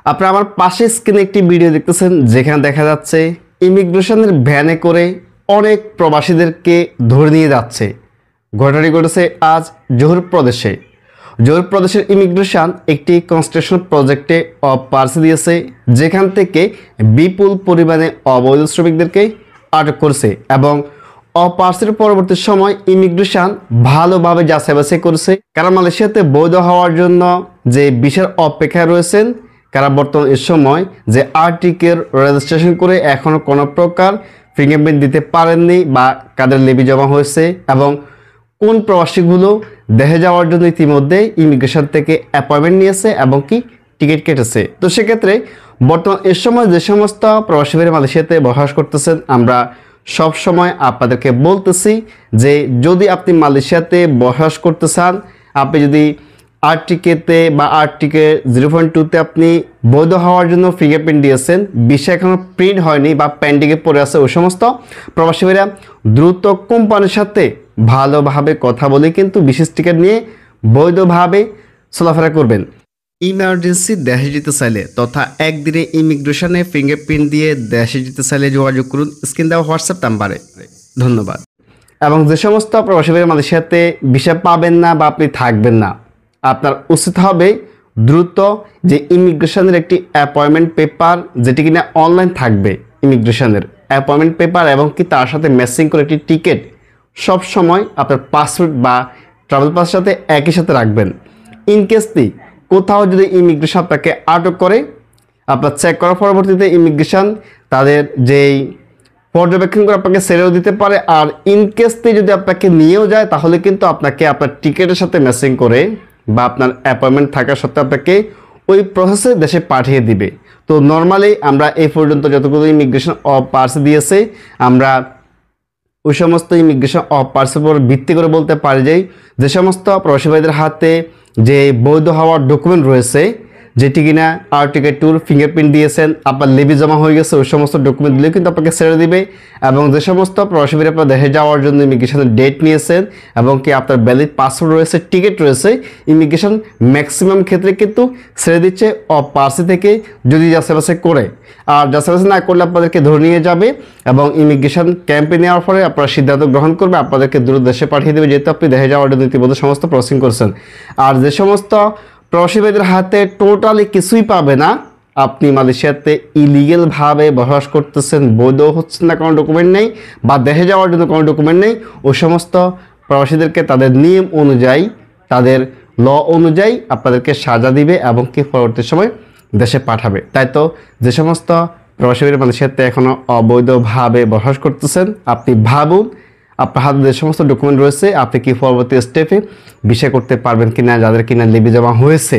আপনারা আমার পাশে স্ক্রিনে একটি ভিডিও দেখতেছেন যেখানে দেখা যাচ্ছে ইমিগ্রেশনের ভ্যানে করে অনেক প্রবাসীদেরকে ধরে নিয়ে যাচ্ছে। ঘটনাটি ঘটেছে আজ জোহর প্রদেশের ইমিগ্রেশন একটি কনস্ট্রাকশন প্রজেক্টে পার্সি দিয়েছে, যেখান থেকে বিপুল পরিমাণে অবৈধ শ্রমিকদেরকে আটক করছে এবং অপার্সির পরবর্তী সময় ইমিগ্রেশন ভালোভাবে যাচাই বাছাই করছে কারণ মালয়েশিয়াতে বৈধ হওয়ার জন্য যে ভিসার অপেক্ষায় রয়েছেন, কারা বর্তমান এ সময় যে আরটিকের রেজিস্ট্রেশন করে এখনও কোনো প্রকার ফিঙ্গারপ্রিন্ট দিতে পারেননি বা কাদের লেবি জমা হয়েছে এবং কোন প্রবাসীগুলো দেশে যাওয়ার জন্য ইতিমধ্যে ইমিগ্রেশন থেকে অ্যাপয়েন্টমেন্ট নিয়েছে এবং কি টিকিট কেটেছে। তো সেক্ষেত্রে বর্তমান এ সময় যে সমস্ত প্রবাসী ভাইরা মালয়েশিয়াতে বসবাস করতেছেন, আমরা সব সময় আপনাদেরকে বলতেছি যে যদি আপনি মালয়েশিয়াতে বসবাস করতে চান, আপনি যদি আরটিকেতে বা আরটিকে 0.2তে আপনি বৈধ হওয়ার জন্য ফিঙ্গারপ্রিন্ট দিয়েছেন, ভিসা এখনও প্রিন্ট হয়নি বা পেন্ডিংয়ে পড়ে আছে, ওই সমস্ত প্রবাসী ভাইরা দ্রুত কোম্পানির সাথে ভালোভাবে কথা বলে কিন্তু বিশেষ টিকিট নিয়ে বৈধভাবে চলাফেরা করবেন। ইমার্জেন্সি দেশে যেতে চাইলে তথা একদিনে ইমিগ্রেশনে ফিঙ্গারপ্রিন্ট দিয়ে দেশে যেতে চাইলে যোগাযোগ করুন স্ক্রিন দেওয়া হোয়াটসঅ্যাপ নাম্বারে। ধন্যবাদ। এবং যে সমস্ত প্রবাসী ভাইরা মালয়েশিয়াতে ভিসা পাবেন না বা আপনি থাকবেন না, আপনার উচিত হবে দ্রুত যে ইমিগ্রেশনের একটি অ্যাপয়েন্টমেন্ট পেপার, যেটি কিনা অনলাইন থাকবে, ইমিগ্রেশনের অ্যাপয়েন্টমেন্ট পেপার এবং কি তার সাথে ম্যাচিং করে একটি টিকিট সব সময় আপনার পাসপোর্ট বা ট্রাভেল পাসের সাথে একই সাথে রাখবেন। ইনকেসলি কোথাও যদি ইমিগ্রেশন আপনাকে আটক করে, আপনার চেক করার পরবর্তীতে ইমিগ্রেশন তাদের যেই পর্যবেক্ষণ করে আপনাকে ছেড়েও দিতে পারে, আর ইনকেসলি যদি আপনাকে নিয়েও যায় তাহলে কিন্তু আপনাকে আপনার টিকিটের সাথে ম্যাচিং করে বা আপনার অ্যাপয়েন্টমেন্ট থাকা সত্ত্বেও আপনাকে ওই প্রসেসে দেশে পাঠিয়ে দিবে। তো নর্মালি আমরা এই পর্যন্ত যতগুলো ইমিগ্রেশন পার্স দিয়েছে, আমরা ওই সমস্ত ইমিগ্রেশন পার্সের উপর ভিত্তি করে বলতে পারি যে সমস্ত প্রবাসী ভাইদের হাতে যে বৈধ হওয়ার ডকুমেন্ট রয়েছে, যেটি কিনা আরটিকেট ট্যুর ফিঙ্গারপ্রিন্ট দিয়েছেন, আপনার লেবি জমা হয়ে গেছে, ওই সমস্ত ডকুমেন্ট দিলেও কিন্তু আপনাকে ছেড়ে দিবে। এবং যে সমস্ত প্রবাসী ভাইরা আপনার দেশে যাওয়ার জন্য ইমিগ্রেশনের ডেট নিয়েছেন এবং কি আপনার ভ্যালিড পাসপোর্ট রয়েছে, টিকিট রয়েছে, ইমিগ্রেশন ম্যাক্সিমাম ক্ষেত্রে কিন্তু ছেড়ে দিচ্ছে পার্সি থেকে যদি যাচাই বাছাই করে। আর যাচাই বাছাই না করলে আপনাদেরকে ধরে নিয়ে যাবে এবং ইমিগ্রেশন ক্যাম্পে নেওয়ার পরে আপনারা সিদ্ধান্ত গ্রহণ করবে, আপনাদেরকে দ্রুত দেশে পাঠিয়ে দেবে, যেহেতু আপনি দেশে যাওয়ার জন্য ইতিমধ্যে সমস্ত প্রসেসিং করছেন। আর যে সমস্ত প্রবাসী ভাইদের হাতে টোটালি কিছুই পাবে না, আপনি মালয়েশিয়াতে ইলিগেলভাবে বসবাস করতেছেন, বৈধ হচ্ছেন না, কোনো ডকুমেন্ট নেই বা দেশে যাওয়ার জন্য কোনো ডকুমেন্ট নেই, ওই সমস্ত প্রবাসীদেরকে তাদের নিয়ম অনুযায়ী, তাদের ল অনুযায়ী আপনাদেরকে সাজা দিবে এবং কি পরবর্তী সময় দেশে পাঠাবে। তাই তো যে সমস্ত প্রবাসী ভাইরা মালয়েশিয়াতে এখনও অবৈধভাবে বসবাস করতেছেন, আপনি ভাবুন আপনার হাতে যে সমস্ত ডকুমেন্ট রয়েছে, আপনি কি পরবর্তী স্টেপে ভিসা করতে পারবেন কিনা, যাদের কিনা লেবি জমা হয়েছে,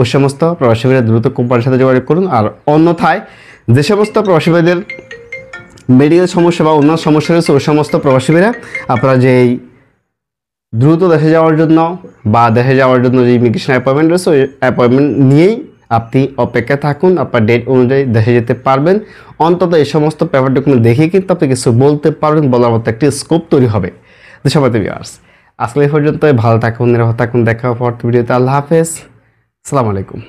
ওই সমস্ত প্রবাসী ভাইরা দ্রুত কোম্পানির সাথে যোগাযোগ করুন। আর অন্যথায় যে সমস্ত প্রবাসী ভাইদের মেডিকেল সমস্যা বা অন্য সমস্যা রয়েছে, ওই সমস্ত প্রবাসী ভাইরা আপনারা যেই দ্রুত দেশে যাওয়ার জন্য বা দেশে যাওয়ার জন্য যে ইমিগ্রেশন অ্যাপয়েন্টমেন্ট রয়েছে, ওই অ্যাপয়েন্টমেন্ট নিয়েই আপনি অপেক্ষা থাকুন, আপনার ডেট অনুযায়ী দেশে যেতে পারবেন। অন্তত এই সমস্ত পেপার ডকুমেন্ট দেখেই কিন্তু আপনি কিছু বলতে পারবেন, বলার মতো একটি স্কোপ তৈরি হবে। তো সবাই ভিউয়ার্স, আজকে এই পর্যন্ত ভালো থাকুন, নিরাপদ থাকুন, দেখা হবে পরবর্তী ভিডিওতে। আল্লাহ হাফেজ, আসসালামু আলাইকুম।